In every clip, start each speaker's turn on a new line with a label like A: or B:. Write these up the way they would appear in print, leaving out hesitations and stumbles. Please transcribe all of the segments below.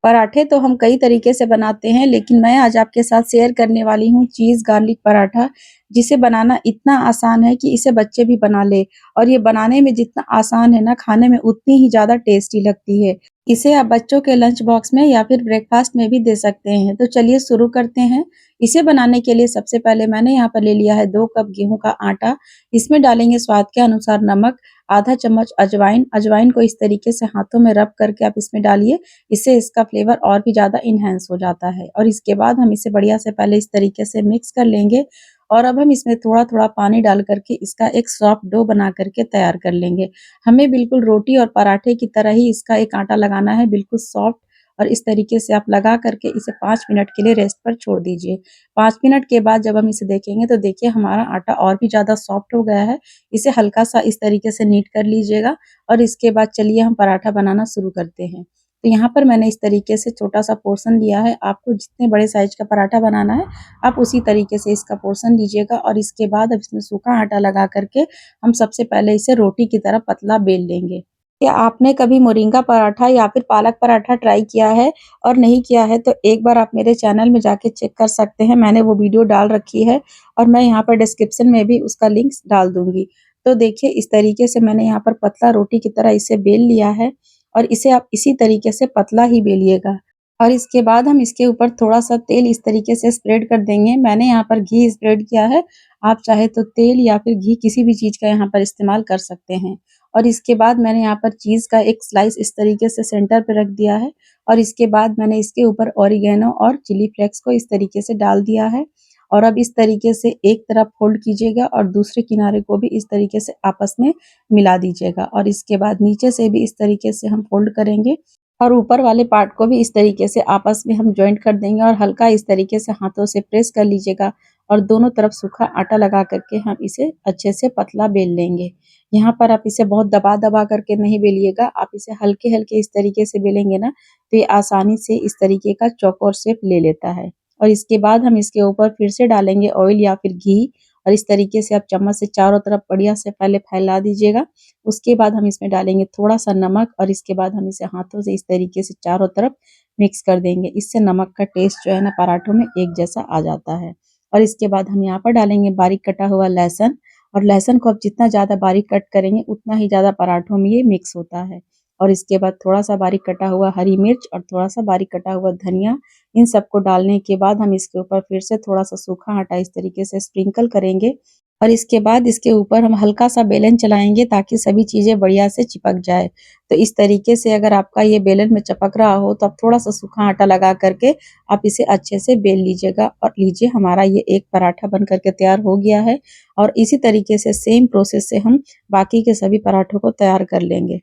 A: पराठे तो हम कई तरीके से बनाते हैं, लेकिन मैं आज आपके साथ शेयर करने वाली हूँ चीज़ गार्लिक पराठा, जिसे बनाना इतना आसान है कि इसे बच्चे भी बना ले और ये बनाने में जितना आसान है ना, खाने में उतनी ही ज़्यादा टेस्टी लगती है। इसे आप बच्चों के लंच बॉक्स में या फिर ब्रेकफास्ट में भी दे सकते हैं। तो चलिए शुरू करते हैं। इसे बनाने के लिए सबसे पहले मैंने यहाँ पर ले लिया है 2 कप गेहूँ का आटा। इसमें डालेंगे स्वाद के अनुसार नमक, आधा चम्मच अजवाइन। अजवाइन को इस तरीके से हाथों में रब करके आप इसमें डालिए, इससे इसका फ्लेवर और भी ज़्यादा एनहांस हो जाता है। और इसके बाद हम इसे बढ़िया से पहले इस तरीके से मिक्स कर लेंगे और अब हम इसमें थोड़ा-थोड़ा पानी डाल कर के इसका एक सॉफ्ट डो बना कर के तैयार कर लेंगे। हमें बिल्कुल रोटी और पराठे की तरह ही इसका एक आटा लगाना है, बिल्कुल सॉफ्ट, और इस तरीके से आप लगा करके इसे 5 मिनट के लिए रेस्ट पर छोड़ दीजिए। 5 मिनट के बाद जब हम इसे देखेंगे तो देखिए हमारा आटा और भी ज़्यादा सॉफ्ट हो गया है। इसे हल्का-सा इस तरीके से नीट कर लीजिएगा और इसके बाद चलिए हम पराठा बनाना शुरू करते हैं। तो यहाँ पर मैंने इस तरीके से छोटा-सा पोर्शन लिया है। आपको जितने बड़े साइज़ का पराठा बनाना है, आप उसी तरीके से इसका पोर्शन लीजिएगा और इसके बाद अब इसमें सूखा आटा लगा कर के हम सबसे पहले इसे रोटी की तरह पतला बेल लेंगे। क्या आपने कभी मोरिंगा पराठा या फिर पालक पराठा ट्राई किया है और नहीं किया है तो एक बार आप मेरे चैनल में जाके चेक कर सकते हैं। मैंने वो वीडियो डाल रखी है और मैं यहाँ पर डिस्क्रिप्शन में भी उसका लिंक डाल दूँगी। तो देखिए इस तरीके से मैंने यहाँ पर पतला रोटी की तरह इसे बेल लिया है और इसे आप इसी तरीके से पतला ही बेलिएगा। और इसके बाद हम इसके ऊपर थोड़ा-सा तेल इस तरीके से स्प्रेड कर देंगे। मैंने यहाँ पर घी स्प्रेड किया है। आप चाहे तो तेल या फिर घी किसी भी चीज़ का यहाँ पर इस्तेमाल कर सकते हैं। और इसके बाद मैंने यहाँ पर चीज़ का एक स्लाइस इस तरीके से सेंटर पे रख दिया है और इसके बाद मैंने इसके ऊपर ऑरिगेनो और चिली फ्लेक्स को इस तरीके से डाल दिया है। और अब इस तरीके से एक तरफ फ़ोल्ड कीजिएगा और दूसरे किनारे को भी इस तरीके से आपस में मिला दीजिएगा और इसके बाद नीचे से भी इस तरीके से हम फ़ोल्ड करेंगे और ऊपर वाले पार्ट को भी इस तरीके से आपस में हम जॉइंट कर देंगे और हल्का इस तरीके से हाथों से प्रेस कर लीजिएगा और दोनों तरफ सूखा आटा लगा करके हम इसे अच्छे से पतला बेल लेंगे। यहाँ पर आप इसे बहुत दबा-दबा करके नहीं बेलिएगा, आप इसे हल्के-हल्के इस तरीके से बेलेंगे ना, तो ये आसानी से इस तरीके का चौकोर शेप ले लेता है। और इसके बाद हम इसके ऊपर फिर से डालेंगे ऑयल या फिर घी और इस तरीके से आप चम्मच से चारों तरफ बढ़िया से पहले फैला दीजिएगा। उसके बाद हम इसमें डालेंगे थोड़ा-सा नमक और इसके बाद हम इसे हाथों से इस तरीके से चारों तरफ मिक्स कर देंगे। इससे नमक का टेस्ट जो है ना पराठों में एक जैसा आ जाता है। और इसके बाद हम यहाँ पर डालेंगे बारीक कटा हुआ लहसुन और लहसुन को आप जितना ज़्यादा बारीक कट करेंगे उतना ही ज़्यादा पराठों में ये मिक्स होता है। और इसके बाद थोड़ा-सा बारीक कटा हुआ हरी मिर्च और थोड़ा-सा बारीक कटा हुआ धनिया, इन सबको डालने के बाद हम इसके ऊपर फिर से थोड़ा-सा सूखा आटा इस तरीके से स्प्रिंकल करेंगे और इसके बाद इसके ऊपर हम हल्का-सा बेलन चलाएँगे ताकि सभी चीज़ें बढ़िया से चिपक जाए। तो इस तरीके से अगर आपका ये बेलन में चिपक रहा हो तो आप थोड़ा-सा सूखा आटा लगा कर के आप इसे अच्छे से बेल लीजिएगा और लीजिए हमारा ये एक पराठा बन कर के तैयार हो गया है। और इसी तरीके से सेम प्रोसेस से हम बाकी के सभी पराठों को तैयार कर लेंगे।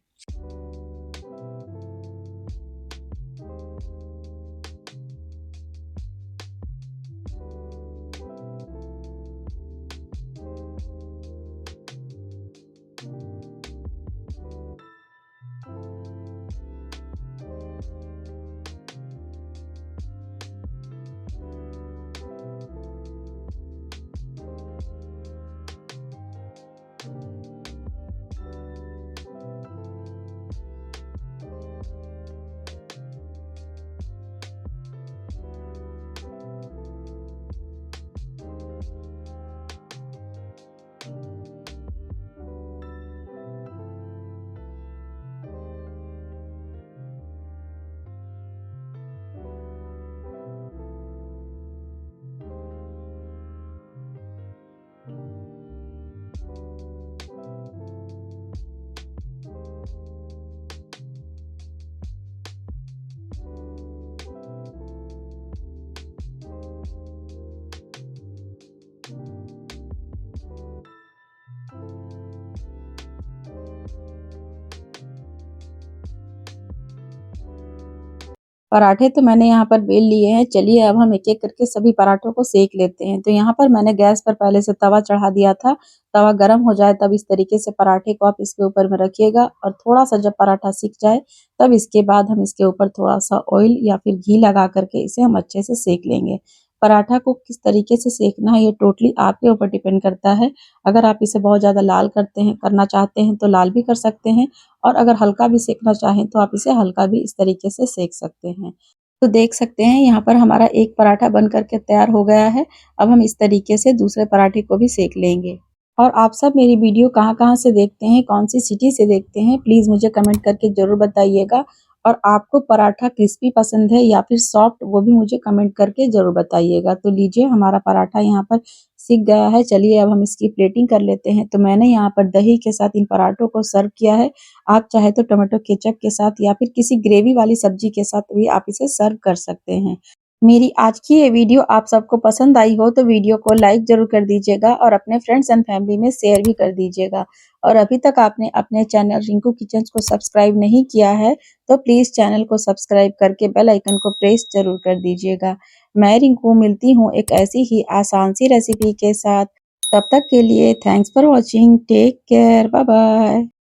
A: पराठे तो मैंने यहाँ पर बेल लिए हैं। चलिए अब हम एक-एक करके सभी पराठों को सेक लेते हैं। तो यहाँ पर मैंने गैस पर पहले से तवा चढ़ा दिया था। तवा गरम हो जाए तब इस तरीके से पराठे को आप इसके ऊपर में रखिएगा और थोड़ा-सा जब पराठा सिक जाए तब इसके बाद हम इसके ऊपर थोड़ा-सा ऑयल या फिर घी लगा कर के इसे हम अच्छे से सेक लेंगे। पराठा को किस तरीके से सेकना है ये टोटली आपके ऊपर डिपेंड करता है। अगर आप इसे बहुत ज़्यादा लाल करना चाहते हैं तो लाल भी कर सकते हैं और अगर हल्का भी सेकना चाहें तो आप इसे हल्का भी इस तरीके से सेक सकते हैं। तो देख सकते हैं यहाँ पर हमारा एक पराठा बन कर के तैयार हो गया है। अब हम इस तरीके से दूसरे पराठे को भी सेक लेंगे। और आप सब मेरी वीडियो कहाँ-कहाँ से देखते हैं, कौन-सी सिटी से देखते हैं, प्लीज़ मुझे कमेंट करके ज़रूर बताइएगा। और आपको पराठा क्रिस्पी पसंद है या फिर सॉफ्ट, वो भी मुझे कमेंट करके ज़रूर बताइएगा। तो लीजिए हमारा पराठा यहाँ पर सिक गया है। चलिए अब हम इसकी प्लेटिंग कर लेते हैं। तो मैंने यहाँ पर दही के साथ इन पराठों को सर्व किया है। आप चाहे तो टोमेटो केचप के साथ या फिर किसी ग्रेवी वाली सब्जी के साथ भी आप इसे सर्व कर सकते हैं। मेरी आज की ये वीडियो आप सबको पसंद आई हो तो वीडियो को लाइक ज़रूर कर दीजिएगा और अपने फ्रेंड्स एंड फैमिली में शेयर भी कर दीजिएगा। और अभी तक आपने अपने चैनल रिंकू किचन्स को सब्सक्राइब नहीं किया है तो प्लीज़ चैनल को सब्सक्राइब करके बेल आइकन को प्रेस ज़रूर कर दीजिएगा। मैं रिंकू मिलती हूँ एक ऐसी ही आसान सी रेसिपी के साथ। तब तक के लिए thanks for watching. Take care. Bye bye.